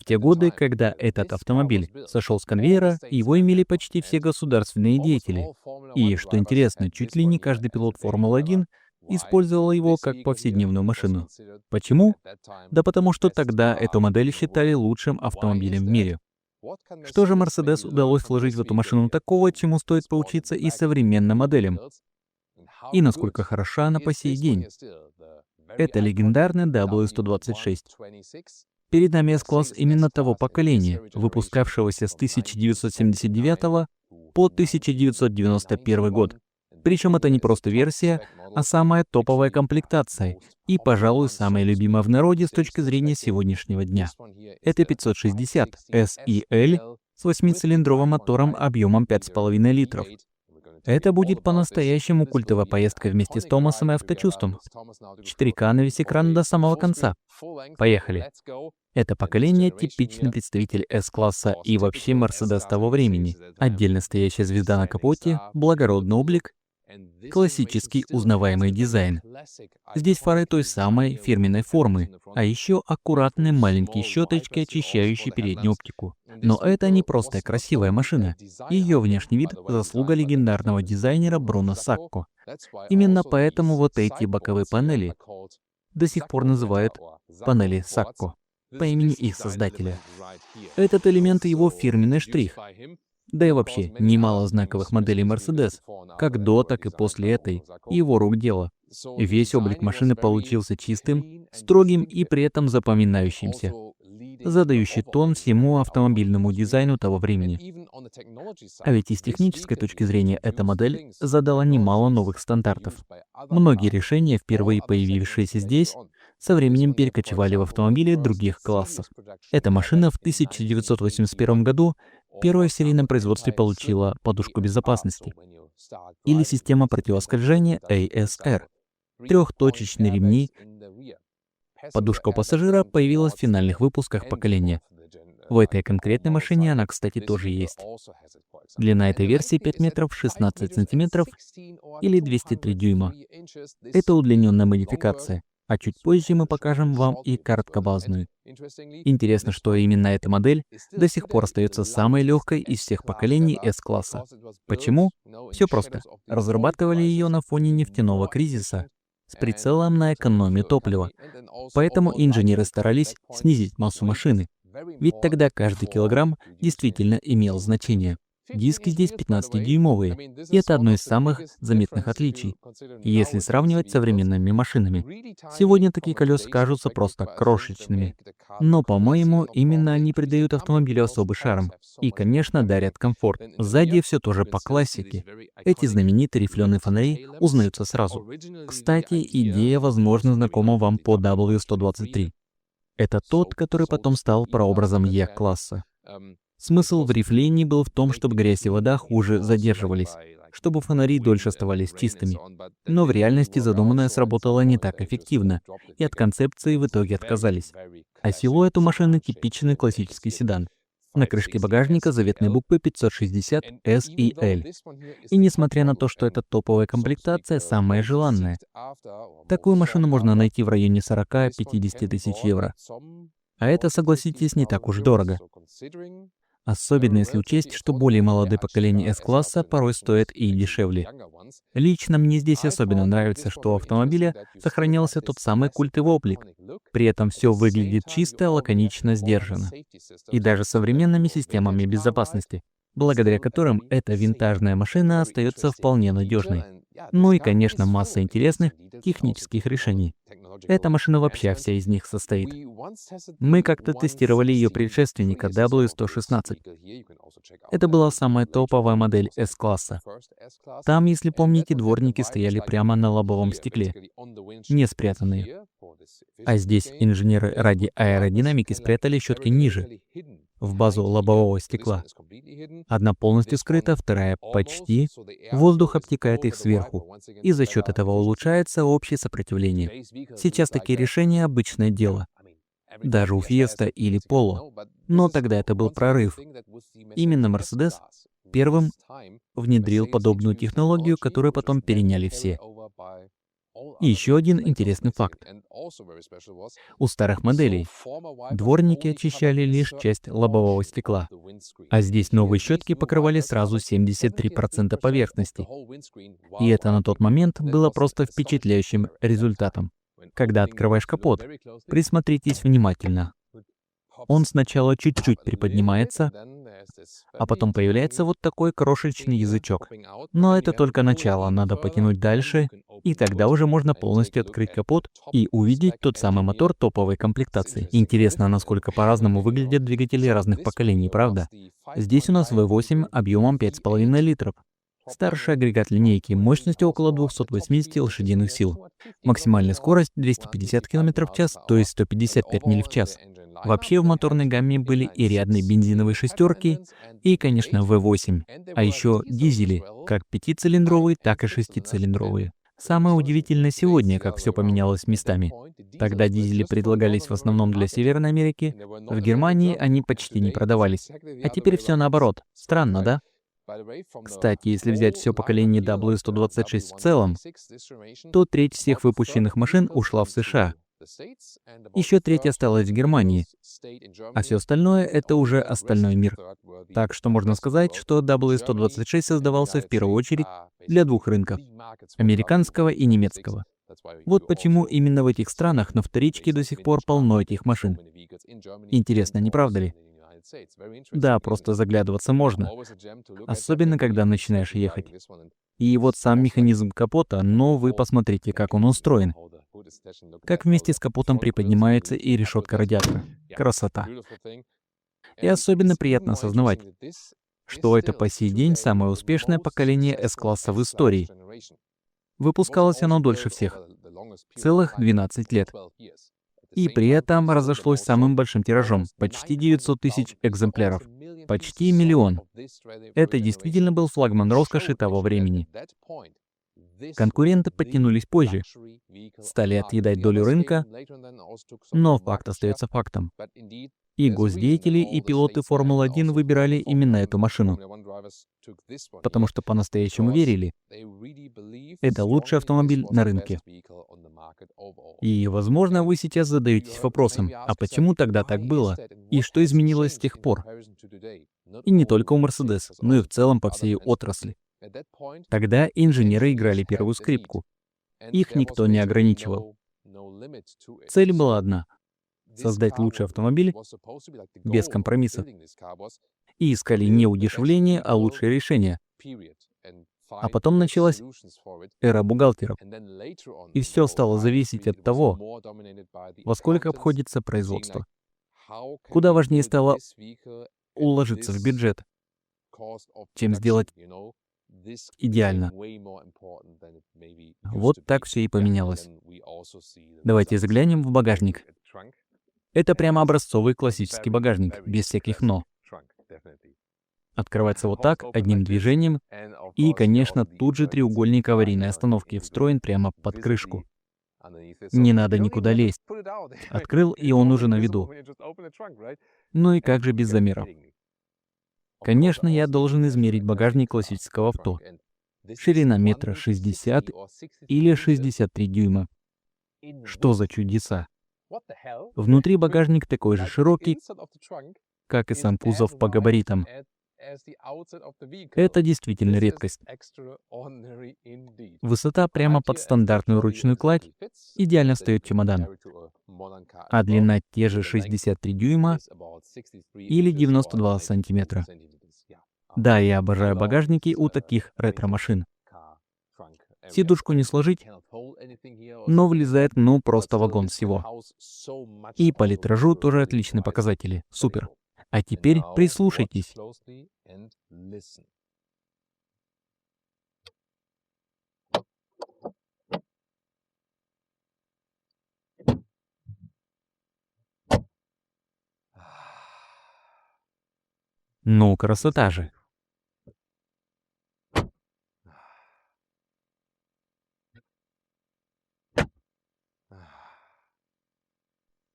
те годы, когда этот автомобиль сошел с конвейера, его имели почти все государственные деятели. И, что интересно, чуть ли не каждый пилот Формулы-1 использовал его как повседневную машину. Почему? Да потому что тогда эту модель считали лучшим автомобилем в мире. Что же Mercedes удалось вложить в эту машину такого, чему стоит поучиться и современным моделям? И насколько хороша она по сей день? Это легендарный W126. Перед нами S-класс именно того поколения, выпускавшегося с 1979 по 1991 год. Причем это не просто версия, а самая топовая комплектация и, пожалуй, самая любимая в народе с точки зрения сегодняшнего дня. Это 560 SEL с 8-цилиндровым мотором объемом 5,5 литров. Это будет по-настоящему культовая поездка вместе с Томасом и авточувством. 4К на весь экран до самого конца. Поехали. Это поколение — типичный представитель S-класса и вообще Mercedes того времени. Отдельно стоящая звезда на капоте, благородный облик, классический узнаваемый дизайн. Здесь фары той самой фирменной формы, а еще аккуратные маленькие щеточки, очищающие переднюю оптику. Но это не просто красивая машина. Ее внешний вид — заслуга легендарного дизайнера Бруно Сакко. Именно поэтому вот эти боковые панели до сих пор называют панели Сакко по имени их создателя. Этот элемент — его фирменный штрих. Да и вообще, немало знаковых моделей Mercedes, как до, так и после этой, его рук дело. Весь облик машины получился чистым, строгим и при этом запоминающимся, задающий тон всему автомобильному дизайну того времени. А ведь и с технической точки зрения эта модель задала немало новых стандартов. Многие решения, впервые появившиеся здесь, со временем перекочевали в автомобили других классов. Эта машина в 1981 году первая в серийном производстве получила подушку безопасности или система противоскольжения ASR, трехточечные ремни. Подушка у пассажира появилась в финальных выпусках поколения. В этой конкретной машине она, кстати, тоже есть. Длина этой версии 5 метров 16 сантиметров или 203 дюйма. Это удлиненная модификация, а чуть позже мы покажем вам и короткобазную. Интересно, что именно эта модель до сих пор остается самой легкой из всех поколений S-класса. Почему? Все просто. Разрабатывали ее на фоне нефтяного кризиса с прицелом на экономию топлива. Поэтому инженеры старались снизить массу машины, ведь тогда каждый килограмм действительно имел значение. Диски здесь 15-дюймовые, и это одно из самых заметных отличий, если сравнивать с современными машинами. Сегодня такие колеса кажутся просто крошечными. Но, по-моему, именно они придают автомобилю особый шарм и, конечно, дарят комфорт. Сзади все тоже по классике. Эти знаменитые рифленые фонари узнаются сразу. Кстати, идея, возможно, знакома вам по W123. Это тот, который потом стал прообразом E-класса. Смысл в рифлении был в том, чтобы грязь и вода хуже задерживались, чтобы фонари дольше оставались чистыми. Но в реальности задуманное сработало не так эффективно, и от концепции в итоге отказались. А силуэт у машины — типичный классический седан. На крышке багажника заветные буквы 560 SEL. И несмотря на то, что эта топовая комплектация самая желанная, такую машину можно найти в районе 40-50 тысяч евро. А это, согласитесь, не так уж дорого. Особенно если учесть, что более молодые поколения S-класса порой стоят и дешевле. Лично мне здесь особенно нравится, что у автомобиля сохранялся тот самый культовый облик. При этом все выглядит чисто, лаконично, сдержанно. И даже современными системами безопасности, благодаря которым эта винтажная машина остается вполне надежной. Ну и, конечно, масса интересных технических решений. Эта машина вообще вся из них состоит. Мы как-то тестировали ее предшественника W116. Это была самая топовая модель S-класса. Там, если помните, дворники стояли прямо на лобовом стекле, не спрятанные. А здесь инженеры ради аэродинамики спрятали щетки ниже, в базу лобового стекла. Одна полностью скрыта, вторая почти. Воздух обтекает их сверху, и за счет этого улучшается общее сопротивление. Сейчас такие решения — обычное дело. Даже у Fiesta или Polo. Но тогда это был прорыв. Именно Mercedes первым внедрил подобную технологию, которую потом переняли все. И еще один интересный факт. У старых моделей дворники очищали лишь часть лобового стекла, а здесь новые щетки покрывали сразу 73% поверхности. И это на тот момент было просто впечатляющим результатом. Когда открываешь капот, присмотритесь внимательно. Он сначала чуть-чуть приподнимается, а потом появляется вот такой крошечный язычок. Но это только начало, надо потянуть дальше, и тогда уже можно полностью открыть капот и увидеть тот самый мотор топовой комплектации. Интересно, насколько по-разному выглядят двигатели разных поколений, правда? Здесь у нас V8 объемом 5,5 литров. Старший агрегат линейки мощностью около 280 лошадиных сил. Максимальная скорость 250 км в час, то есть 155 миль в час. Вообще в моторной гамме были и рядные бензиновые шестерки, и, конечно, V8, а еще дизели, как 5-цилиндровые, так и 6-цилиндровые. Самое удивительное сегодня, как все поменялось местами. Тогда дизели предлагались в основном для Северной Америки, в Германии они почти не продавались. А теперь все наоборот. Странно, да? Кстати, если взять все поколение W126 в целом, то треть всех выпущенных машин ушла в США. Еще треть осталась в Германии, а все остальное — это уже остальной мир. Так что можно сказать, что W126 создавался в первую очередь для двух рынков — американского и немецкого. Вот почему именно в этих странах на вторичке до сих пор полно этих машин. Интересно, не правда ли? Да, просто заглядываться можно, особенно когда начинаешь ехать. И вот сам механизм капота, но вы посмотрите, как он устроен. Как вместе с капотом приподнимается и решетка радиатора. Красота. И особенно приятно осознавать, что это по сей день самое успешное поколение S-класса в истории. Выпускалось оно дольше всех. Целых 12 лет. И при этом разошлось самым большим тиражом — почти 900 тысяч экземпляров. Почти миллион. Это действительно был флагман роскоши того времени. Конкуренты подтянулись позже, стали отъедать долю рынка, но факт остается фактом. И госдеятели, и пилоты Формулы-1 выбирали именно эту машину, потому что по-настоящему верили. Это лучший автомобиль на рынке. И, возможно, вы сейчас задаетесь вопросом, а почему тогда так было? И что изменилось с тех пор? И не только у Mercedes, но и в целом по всей отрасли. Тогда инженеры играли первую скрипку. Их никто не ограничивал. Цель была одна — создать лучший автомобиль без компромиссов. И искали не удешевление, а лучшее решение. А потом началась эра бухгалтеров. И все стало зависеть от того, во сколько обходится производство. Куда важнее стало уложиться в бюджет, чем сделать идеально. Вот так все и поменялось. Давайте заглянем в багажник. Это прямо образцовый классический багажник, без всяких «но». Открывается вот так, одним движением, и, конечно, тут же треугольник аварийной остановки встроен прямо под крышку. Не надо никуда лезть. Открыл, и он уже на виду. Ну и как же без замеров? Конечно, я должен измерить багажник классического авто. Ширина 1,60 м или 63 дюйма. Что за чудеса? Внутри багажник такой же широкий, как и сам кузов по габаритам. Это действительно редкость. Высота прямо под стандартную ручную кладь идеально встает чемодан. А длина те же 63 дюйма или 92 сантиметра. Да, я обожаю багажники у таких ретро-машин. Сидушку не сложить, но влезает ну просто вагон всего. И по литражу тоже отличные показатели. Супер. А теперь прислушайтесь. Ну, красота же.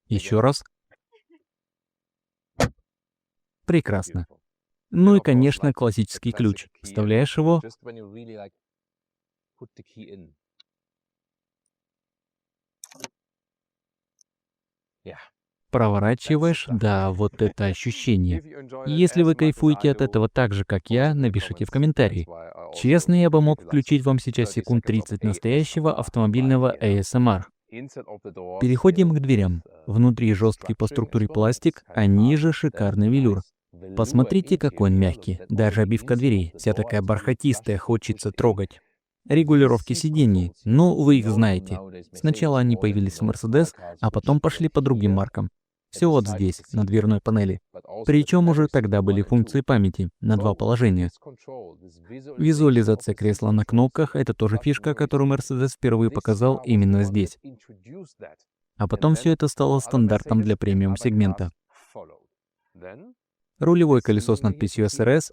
Еще раз. Прекрасно. Ну и, конечно, классический ключ. Вставляешь его, Проворачиваешь, да, вот это ощущение. И если вы кайфуете от этого так же, как я, напишите в комментарии. Честно, я бы мог включить вам сейчас секунд 30 настоящего автомобильного ASMR. Переходим к дверям. Внутри жесткий по структуре пластик, а ниже шикарный велюр. Посмотрите, какой он мягкий. Даже обивка дверей, вся такая бархатистая, хочется трогать. Регулировки сидений, ну, вы их знаете. Сначала они появились в Mercedes, а потом пошли по другим маркам. Все вот здесь, на дверной панели. Причем уже тогда были функции памяти на два положения. Визуализация кресла на кнопках — это тоже фишка, которую Mercedes впервые показал именно здесь. А потом все это стало стандартом для премиум-сегмента. Рулевое колесо с надписью SRS,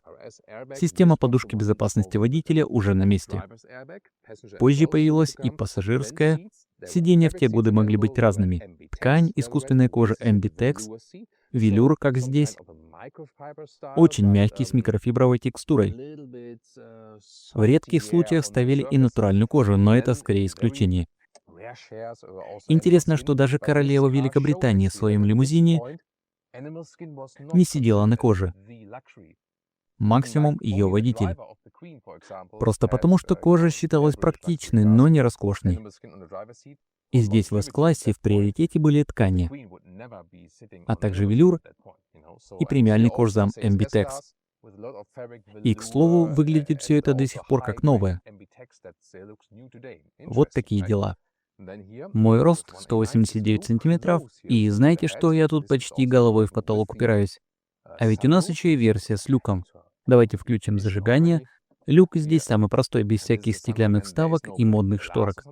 система подушки безопасности водителя уже на месте. Позже появилась и пассажирская. Сиденья в те годы могли быть разными. Ткань, искусственная кожа Ambitex, велюр, как здесь. Очень мягкий, с микрофибровой текстурой. В редких случаях ставили и натуральную кожу, но это скорее исключение. Интересно, что даже королева Великобритании в своем лимузине не сидела на коже. Максимум ее водитель. Просто потому, что кожа считалась практичной, но не роскошной. И здесь в S-классе в приоритете были ткани, а также велюр и премиальный кожзам Ambitex. И, к слову, выглядит все это до сих пор как новое. Вот такие дела. Мой рост 189 сантиметров, и знаете что, я тут почти головой в потолок упираюсь. А ведь у нас еще и версия с люком. Давайте включим зажигание. Люк здесь самый простой, без всяких стеклянных вставок и модных шторок.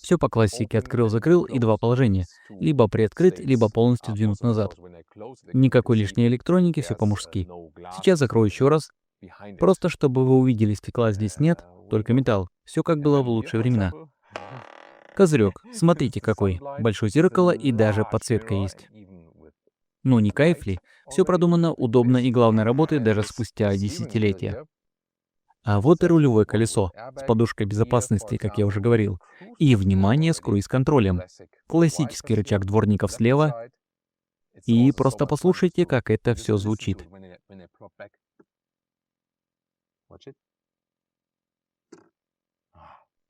Все по классике: открыл-закрыл и два положения. Либо приоткрыт, либо полностью сдвинут назад. Никакой лишней электроники, все по-мужски. Сейчас закрою еще раз. Просто чтобы вы увидели, стекла здесь нет, только металл. Все как было в лучшие времена. Козырек, смотрите какой. Большое зеркало и даже подсветка есть. Ну не кайф ли? Все продумано, удобно и главное, работает даже спустя десятилетия. А вот и рулевое колесо с подушкой безопасности, как я уже говорил. И, внимание, с круиз-контролем. Классический рычаг дворников слева. И просто послушайте, как это все звучит.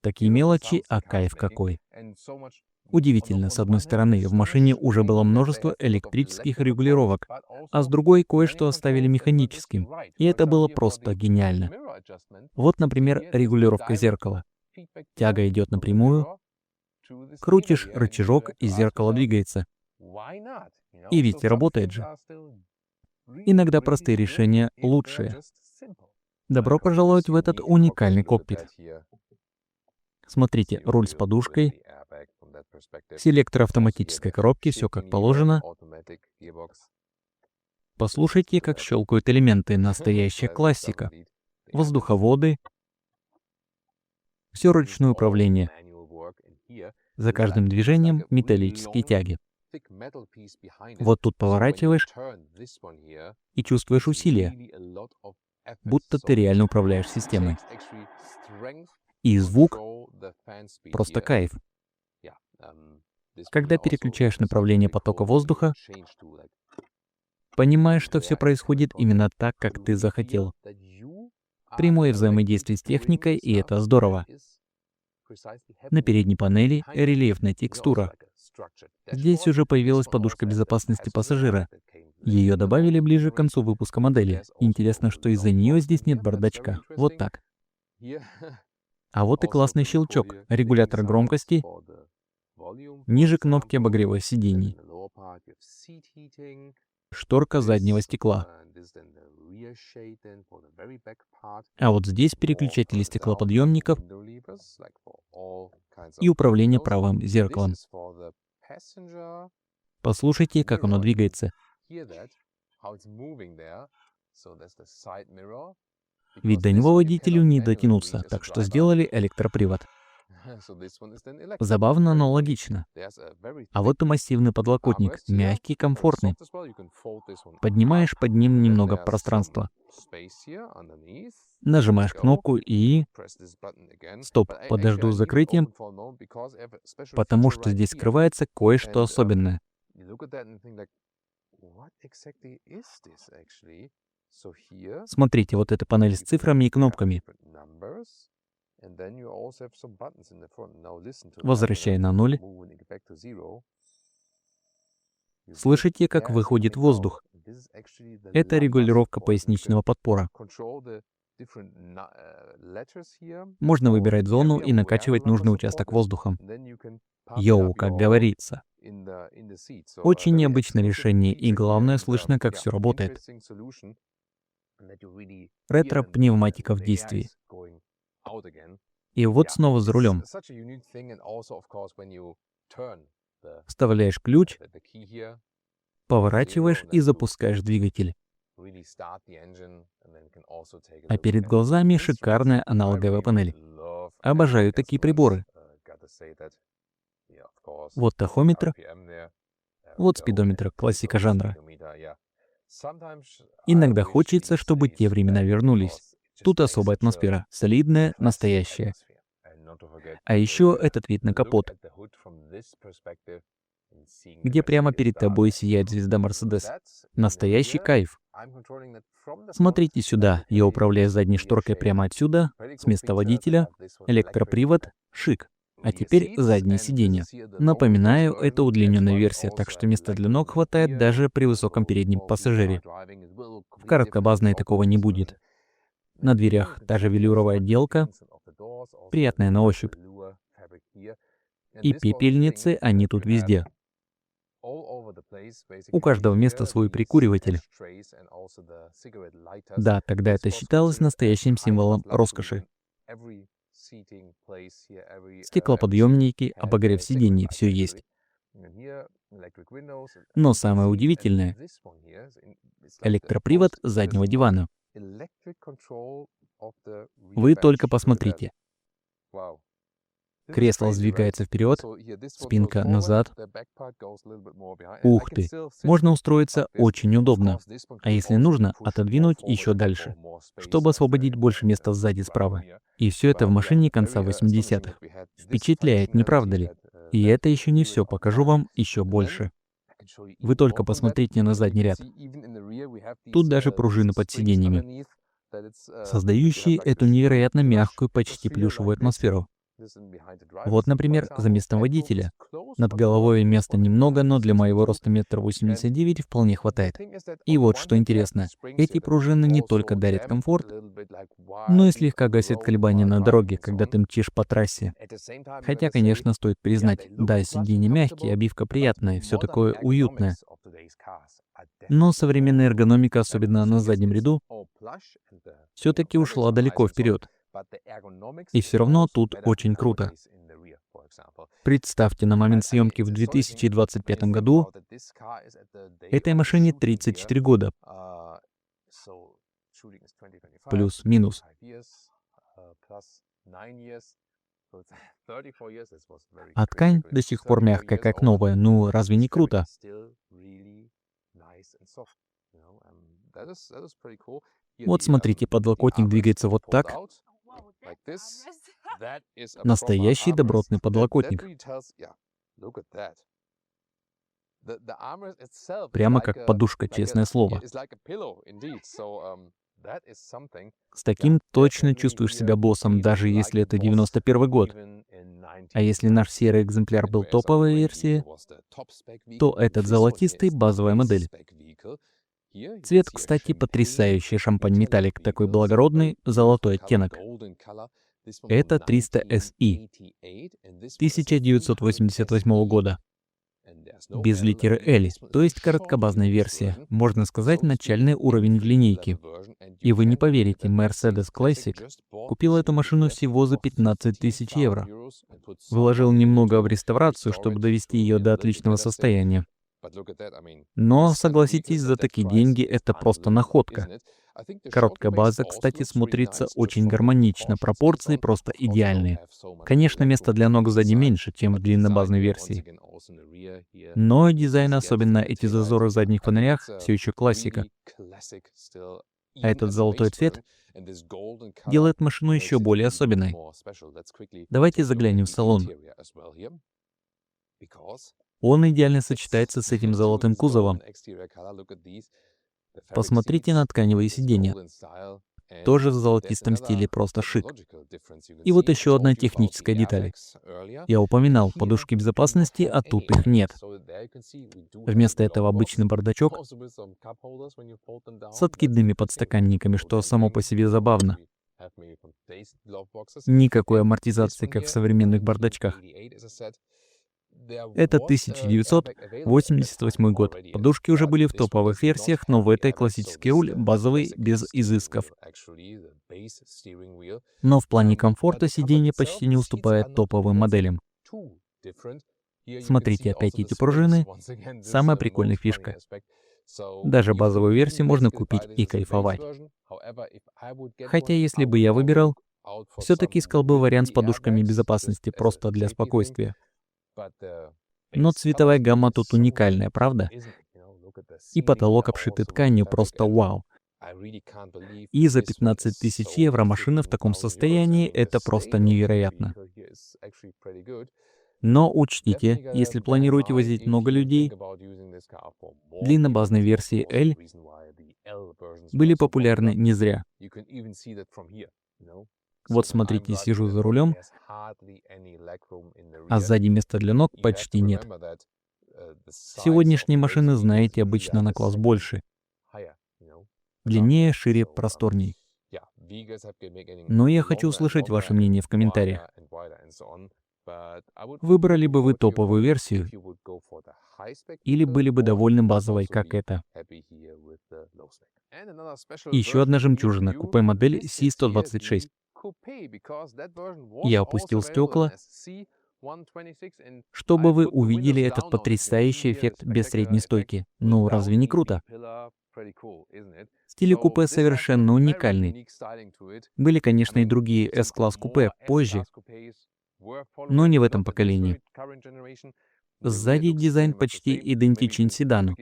Такие мелочи, а кайф какой. Удивительно, с одной стороны, в машине уже было множество электрических регулировок, а с другой кое-что оставили механическим, и это было просто гениально. Вот, например, регулировка зеркала. Тяга идет напрямую, крутишь рычажок, и зеркало двигается. И ведь работает же. Иногда простые решения лучшие. Добро пожаловать в этот уникальный кокпит. Смотрите, руль с подушкой, селектор автоматической коробки, все как положено. Послушайте, как щелкают элементы, настоящая классика. Воздуховоды, все ручное управление. За каждым движением металлические тяги. Вот тут поворачиваешь и чувствуешь усилие, будто ты реально управляешь системой. И звук — просто кайф. Когда переключаешь направление потока воздуха, понимаешь, что все происходит именно так, как ты захотел. Прямое взаимодействие с техникой, и это здорово. На передней панели рельефная текстура. Здесь уже появилась подушка безопасности пассажира. Ее добавили ближе к концу выпуска модели. Интересно, что из-за нее здесь нет бардачка. Вот так. А вот и классный щелчок, регулятор громкости, ниже кнопки обогрева сидений, шторка заднего стекла. А вот здесь переключатели стеклоподъемников и управление правым зеркалом. Послушайте, как оно двигается. Ведь до него водителю не дотянуться, так что сделали электропривод. Забавно, но логично. А вот и массивный подлокотник, мягкий, комфортный. Поднимаешь под ним немного пространства. Нажимаешь кнопку и... Стоп, подожду с закрытием, потому что здесь скрывается кое-что особенное. Смотрите, вот эта панель с цифрами и кнопками. Возвращая на 0. Слышите, как выходит воздух? Это регулировка поясничного подпора. Можно выбирать зону и накачивать нужный участок воздухом. Йоу, как говорится. Очень необычное решение, и главное, слышно, как все работает. Ретро-пневматика в действии. И вот снова за рулем. Вставляешь ключ, поворачиваешь и запускаешь двигатель. А перед глазами шикарная аналоговая панель. Обожаю такие приборы. Вот тахометр, вот спидометр, классика жанра. Иногда хочется, чтобы те времена вернулись. Тут особая атмосфера, солидная, настоящая. А еще этот вид на капот, где прямо перед тобой сияет звезда Мерседес. Настоящий кайф. Смотрите сюда, я управляю задней шторкой прямо отсюда, с места водителя, электропривод, шик. А теперь заднее сиденье. Напоминаю, это удлиненная версия, так что места для ног хватает даже при высоком переднем пассажире. В короткобазной такого не будет. На дверях та же велюровая отделка, приятная на ощупь. И пепельницы, они тут везде. У каждого места свой прикуриватель. Да, тогда это считалось настоящим символом роскоши. Стеклоподъемники, обогрев сидений, все есть. Но самое удивительное — электропривод заднего дивана. Вы только посмотрите. Кресло сдвигается вперед, спинка назад. Ух ты! Можно устроиться очень удобно. А если нужно, отодвинуть еще дальше, чтобы освободить больше места сзади справа. И все это в машине конца 80-х. Впечатляет, не правда ли? И это еще не все, покажу вам еще больше. Вы только посмотрите на задний ряд. Тут даже пружины под сиденьями, создающие эту невероятно мягкую, почти плюшевую атмосферу. Вот, например, за местом водителя. Над головой места немного, но для моего роста 1,89 м вполне хватает. И вот что интересно, эти пружины не только дарят комфорт, но и слегка гасят колебания на дороге, когда ты мчишь по трассе. Хотя, конечно, стоит признать, да, сиденья мягкие, обивка приятная, все такое уютное. Но современная эргономика, особенно на заднем ряду, все-таки ушла далеко вперед. И все равно тут очень круто. Представьте, на момент съемки в 2025 году этой машине 34 года. Плюс-минус. А ткань до сих пор мягкая, как новая. Ну, разве не круто? Вот смотрите, подлокотник двигается вот так. Настоящий добротный подлокотник. Прямо как подушка, честное слово. С таким точно чувствуешь себя боссом, даже если это 91 год. А если наш серый экземпляр был топовой версией, то этот золотистый — базовая модель. Цвет, кстати, потрясающий, шампань металлик, такой благородный, золотой оттенок. Это 300 SE 1988 года. Без литеры L, то есть короткобазная версия, можно сказать, начальный уровень в линейке. И вы не поверите, Mercedes Classic купил эту машину всего за 15 тысяч евро. Вложил немного в реставрацию, чтобы довести ее до отличного состояния. Но, согласитесь, за такие деньги это просто находка. Короткая база, кстати, смотрится очень гармонично, пропорции просто идеальные. Конечно, места для ног сзади меньше, чем в длиннобазной версии. Но дизайн, особенно эти зазоры в задних фонарях, все еще классика. А этот золотой цвет делает машину еще более особенной. Давайте заглянем в салон. Он идеально сочетается с этим золотым кузовом. Посмотрите на тканевые сиденья. Тоже в золотистом стиле, просто шик. И вот еще одна техническая деталь. Я упоминал подушки безопасности, а тут их нет. Вместо этого обычный бардачок с откидными подстаканниками, что само по себе забавно. Никакой амортизации, как в современных бардачках. Это 1988 год. Подушки уже были в топовых версиях, но в этой классический руль базовый, без изысков. Но в плане комфорта сиденье почти не уступает топовым моделям. Смотрите, опять эти пружины. Самая прикольная фишка. Даже базовую версию можно купить и кайфовать. Хотя, если бы я выбирал, все-таки искал бы вариант с подушками безопасности просто для спокойствия. Но цветовая гамма тут уникальная, правда? И потолок, обшитый тканью, просто вау. И за 15 тысяч евро машина в таком состоянии — это просто невероятно. Но учтите, если планируете возить много людей, длиннобазные версии L были популярны не зря. Вот смотрите, сижу за рулем, а сзади места для ног почти нет. Сегодняшние машины, знаете, обычно на класс больше. Длиннее, шире, просторней. Но я хочу услышать ваше мнение в комментариях. Выбрали бы вы топовую версию или были бы довольны базовой, как это? И еще одна жемчужина, купе-модель C126. Я опустил стекла, чтобы вы увидели этот потрясающий эффект без средней стойки. Ну, разве не круто? Стиль купе совершенно уникальный. Были, конечно, и другие S-класс купе позже, но не в этом поколении. Сзади дизайн почти идентичен седану.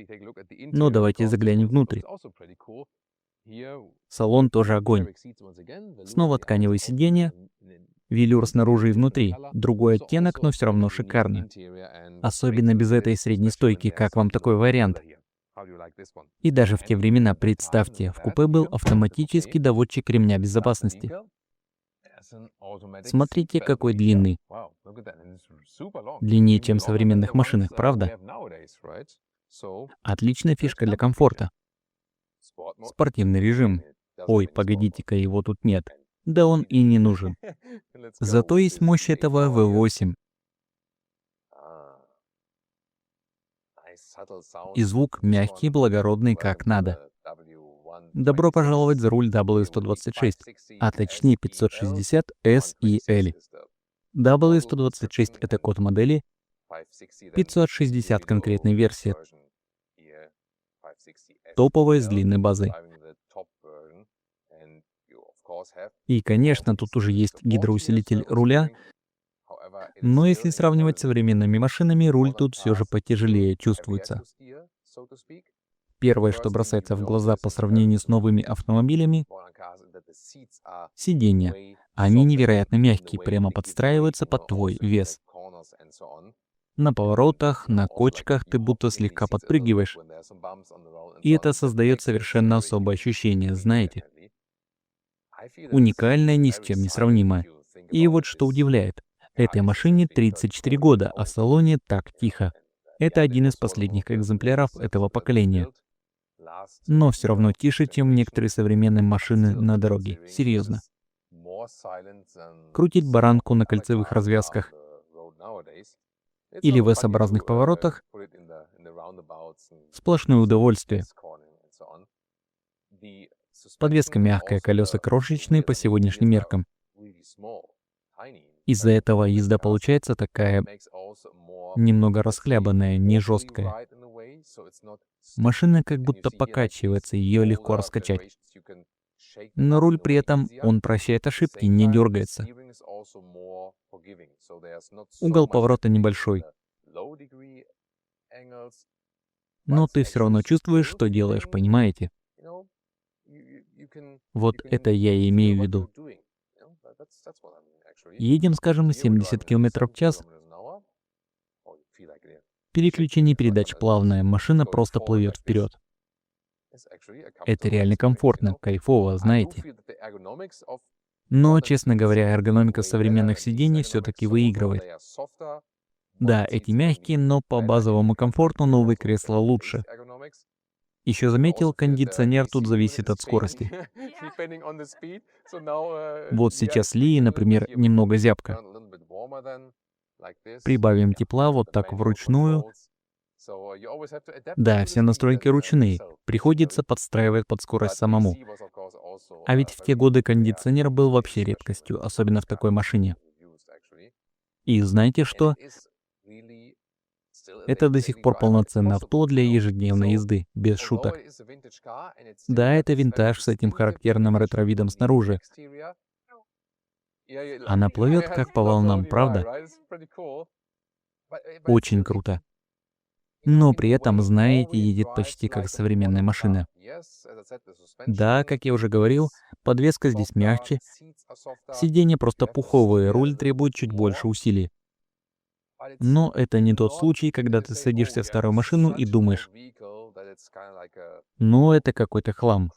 Но давайте заглянем внутрь. Салон тоже огонь. Снова тканевые сиденья, велюр снаружи и внутри. Другой оттенок, но все равно шикарно. Особенно без этой средней стойки. Как вам такой вариант? И даже в те времена, представьте, в купе был автоматический доводчик ремня безопасности. Смотрите, какой длинный. Длиннее, чем в современных машинах, правда? Отличная фишка для комфорта. Спортивный режим. Ой, погодите-ка, его тут нет. Да он и не нужен. Зато есть мощь этого V8. И звук мягкий, благородный, как надо. Добро пожаловать за руль W126, а точнее 560 S и L. W126 — это код модели, 560 — конкретная версия, топовая с длинной базой. И, конечно, тут уже есть гидроусилитель руля, но если сравнивать с современными машинами, руль тут все же потяжелее чувствуется. Первое, что бросается в глаза по сравнению с новыми автомобилями — сиденья. Они невероятно мягкие, прямо подстраиваются под твой вес. На поворотах, на кочках ты будто слегка подпрыгиваешь. И это создает совершенно особое ощущение, знаете. Уникальное, ни с чем не сравнимое. И вот что удивляет. Этой машине 34 года, а в салоне так тихо. Это один из последних экземпляров этого поколения. Но все равно тише, чем некоторые современные машины на дороге. Серьезно. Крутить баранку на кольцевых развязках или в S-образных поворотах — сплошное удовольствие. Подвеска мягкая, колеса крошечные по сегодняшним меркам. Из-за этого езда получается такая немного расхлябанная, не жесткая. Машина как будто покачивается, ее легко раскачать. Но руль при этом, он прощает ошибки, не дергается. Угол поворота небольшой. Но ты все равно чувствуешь, что делаешь, понимаете? Вот это я и имею в виду. Едем, скажем, 70 км в час. Переключение передач плавное, машина просто плывет вперед. Это реально комфортно, кайфово, знаете. Но, честно говоря, эргономика современных сидений все-таки выигрывает. Да, эти мягкие, но по базовому комфорту новые кресла лучше. Еще заметил, кондиционер тут зависит от скорости. Вот сейчас Ли, например, немного зябко. Прибавим тепла вот так вручную. Да, все настройки ручные. Приходится подстраивать под скорость самому. А ведь в те годы кондиционер был вообще редкостью, особенно в такой машине. И знаете что? Это до сих пор полноценное авто для ежедневной езды, без шуток. Да, это винтаж с этим характерным ретро-видом снаружи. Она плывет как по волнам, правда? Очень круто. Но при этом, знаете, едет почти как современная машина. Да, как я уже говорил, подвеска здесь мягче, сиденья просто пуховые, руль требует чуть больше усилий. Но это не тот случай, когда ты садишься в старую машину и думаешь, ну это какой-то хлам.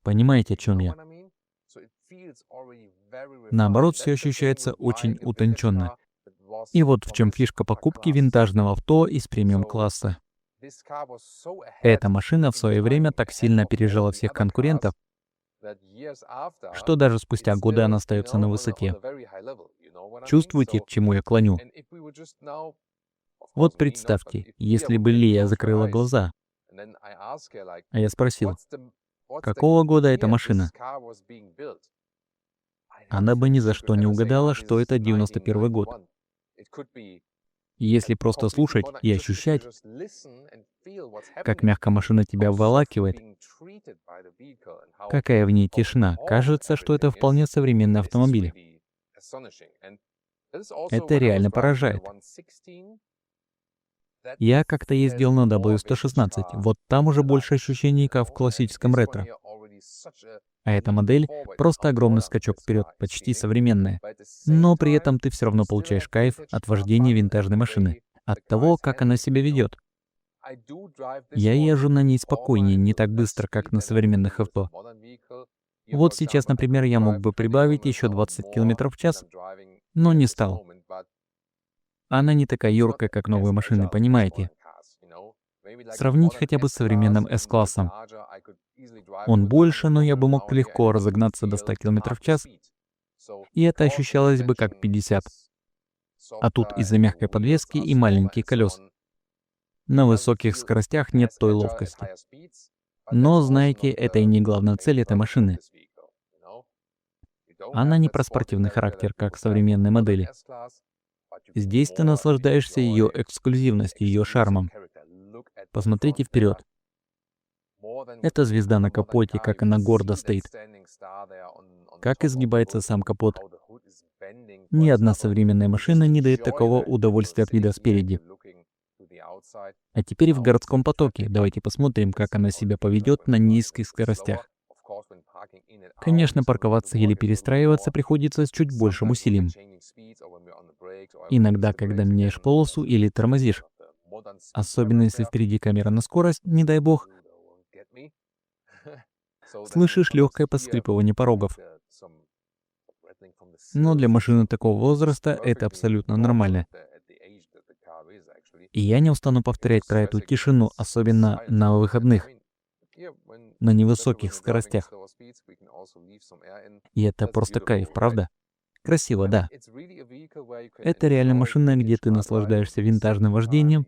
Понимаете, о чем я? Наоборот, все ощущается очень утонченно. И вот в чем фишка покупки винтажного авто из премиум-класса. Эта машина в свое время так сильно опережала всех конкурентов, что даже спустя годы она остается на высоте. Чувствуете, к чему я клоню? Вот представьте, если бы Лия закрыла глаза, а я спросил, какого года эта машина? Она бы ни за что не угадала, что это 91 год. Если просто слушать и ощущать, как мягко машина тебя обволакивает, какая в ней тишина, кажется, что это вполне современный автомобиль. Это реально поражает. Я как-то ездил на W116, вот там уже больше ощущений, как в классическом ретро. А эта модель — просто огромный скачок вперед, почти современная. Но при этом ты все равно получаешь кайф от вождения винтажной машины, от того, как она себя ведет. Я езжу на ней спокойнее, не так быстро, как на современных авто. Вот сейчас, например, я мог бы прибавить еще 20 км в час, но не стал. Она не такая юркая, как новые машины, понимаете? Сравнить хотя бы с современным S-классом. Он больше, но я бы мог легко разогнаться до 100 км в час, и это ощущалось бы как 50. А тут из-за мягкой подвески и маленьких колес. На высоких скоростях нет той ловкости. Но, знаете, это и не главная цель этой машины. Она не про спортивный характер, как современные модели. Здесь ты наслаждаешься ее эксклюзивностью, ее шармом. Посмотрите вперед. Это звезда на капоте, как она гордо стоит. Как изгибается сам капот. Ни одна современная машина не дает такого удовольствия от вида спереди. А теперь в городском потоке. Давайте посмотрим, как она себя поведет на низких скоростях. Конечно, парковаться или перестраиваться приходится с чуть большим усилием. Иногда, когда меняешь полосу или тормозишь. Особенно если впереди камера на скорость, не дай бог. Слышишь легкое поскрипывание порогов. Но для машины такого возраста это абсолютно нормально. И я не устану повторять про эту тишину, особенно на выходных, на невысоких скоростях. И это просто кайф, правда? Красиво, да. Это реально машина, где ты наслаждаешься винтажным вождением,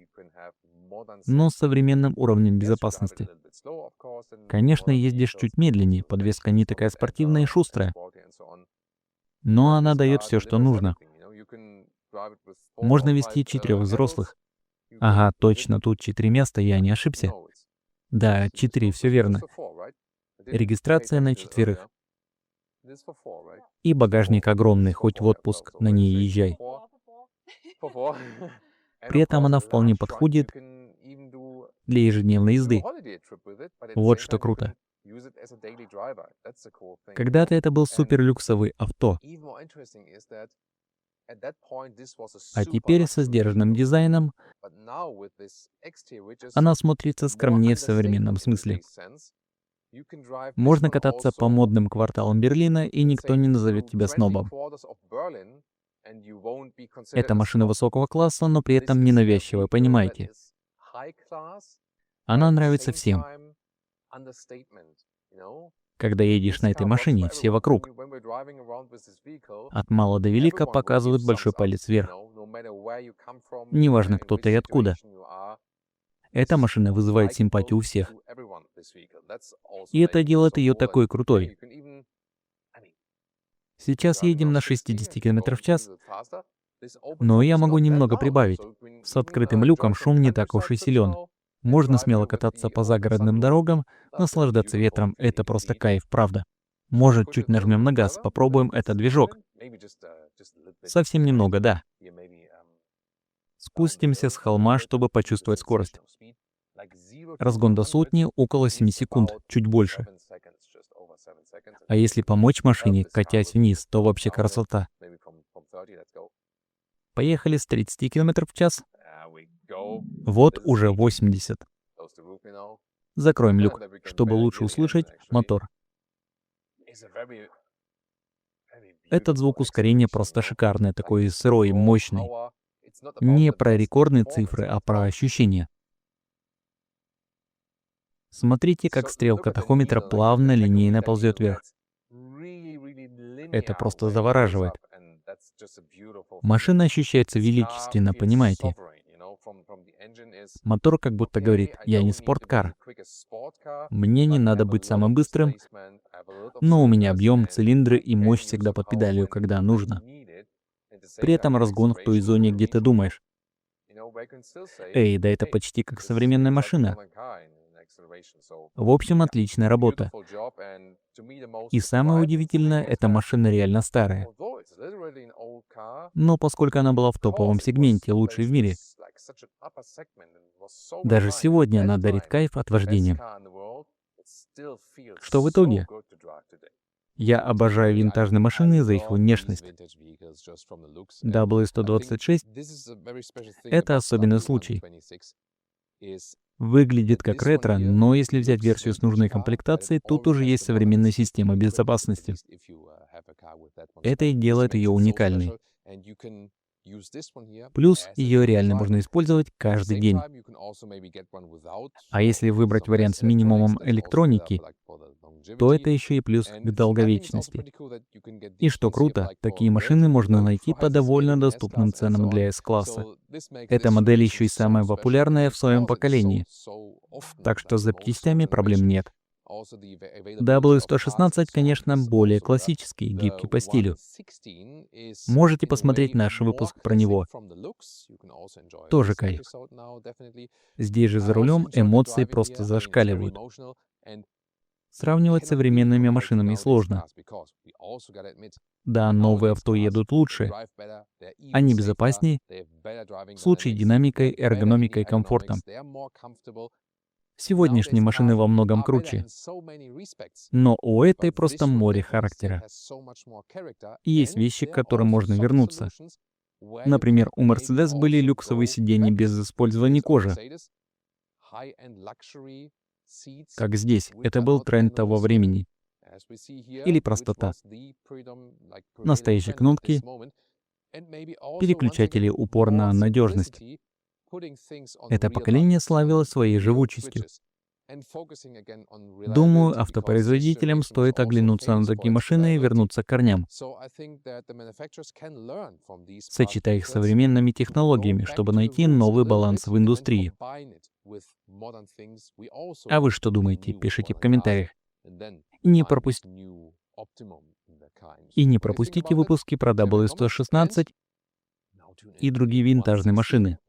но с современным уровнем безопасности. Конечно, ездишь чуть медленнее, подвеска не такая спортивная и шустрая, но она дает все, что нужно. Можно вести 4 взрослых. Ага, точно, тут 4 места, я не ошибся. Да, 4, все верно. Регистрация на 4. И багажник огромный, хоть в отпуск на ней езжай. При этом она вполне подходит для ежедневной езды. Вот что круто. Когда-то это был суперлюксовый авто. А теперь со сдержанным дизайном она смотрится скромнее в современном смысле. Можно кататься по модным кварталам Берлина, и никто не назовет тебя снобом. Это машина высокого класса, но при этом ненавязчивая, понимаете? Она нравится всем. Когда едешь на этой машине, все вокруг, от мала до велика, показывают большой палец вверх. Неважно, кто ты и откуда. Эта машина вызывает симпатию у всех. И это делает ее такой крутой. Сейчас едем на 60 км в час, но я могу немного прибавить. С открытым люком шум не так уж и силен. Можно смело кататься по загородным дорогам, наслаждаться ветром. Это просто кайф, правда. Может, чуть нажмем на газ, попробуем этот движок. Совсем немного, да. Спустимся с холма, чтобы почувствовать скорость. Разгон до сотни около 7 секунд, чуть больше. А если помочь машине, катясь вниз, то вообще красота. Поехали с 30 км в час. Вот уже 80. Закроем люк, чтобы лучше услышать мотор. Этот звук ускорения просто шикарный, такой сырой, мощный. Не про рекордные цифры, а про ощущения. Смотрите, как стрелка тахометра плавно, линейно ползет вверх. Это просто завораживает. Машина ощущается величественно, понимаете? Мотор как будто говорит: я не спорткар. Мне не надо быть самым быстрым, но у меня объем, цилиндры и мощь всегда под педалью, когда нужно. При этом разгон в той зоне, где ты думаешь. Эй, да это почти как современная машина. В общем, отличная работа. И самое удивительное, эта машина реально старая. Но поскольку она была в топовом сегменте, лучшей в мире, даже сегодня она дарит кайф от вождения. Что в итоге? Я обожаю винтажные машины за их внешность. W126 — это особенный случай. Выглядит как ретро, но если взять версию с нужной комплектацией, тут уже есть современная система безопасности. Это и делает ее уникальной. Плюс ее реально можно использовать каждый день. А если выбрать вариант с минимумом электроники, то это еще и плюс к долговечности. И что круто, такие машины можно найти по довольно доступным ценам для S-класса. Эта модель еще и самая популярная в своем поколении, так что с запчастями проблем нет. W116, конечно, более классический, гибкий по стилю. Можете посмотреть наш выпуск про него. Тоже кайф. Здесь же за рулем эмоции просто зашкаливают. Сравнивать с современными машинами сложно. Да, новые авто едут лучше. Они безопаснее, с лучшей динамикой, эргономикой, комфортом. Сегодняшние машины во многом круче. Но у этой просто море характера. И есть вещи, к которым можно вернуться. Например, у Mercedes были люксовые сиденья без использования кожи. Как здесь, это был тренд того времени. Или простота. Настоящие кнопки, переключатели, упор на надежность. Это поколение славилось своей живучестью. Думаю, автопроизводителям стоит оглянуться на такие машины и вернуться к корням, сочетая их с современными технологиями, чтобы найти новый баланс в индустрии. А вы что думаете? Пишите в комментариях. И не пропустите выпуски про W116 и другие винтажные машины.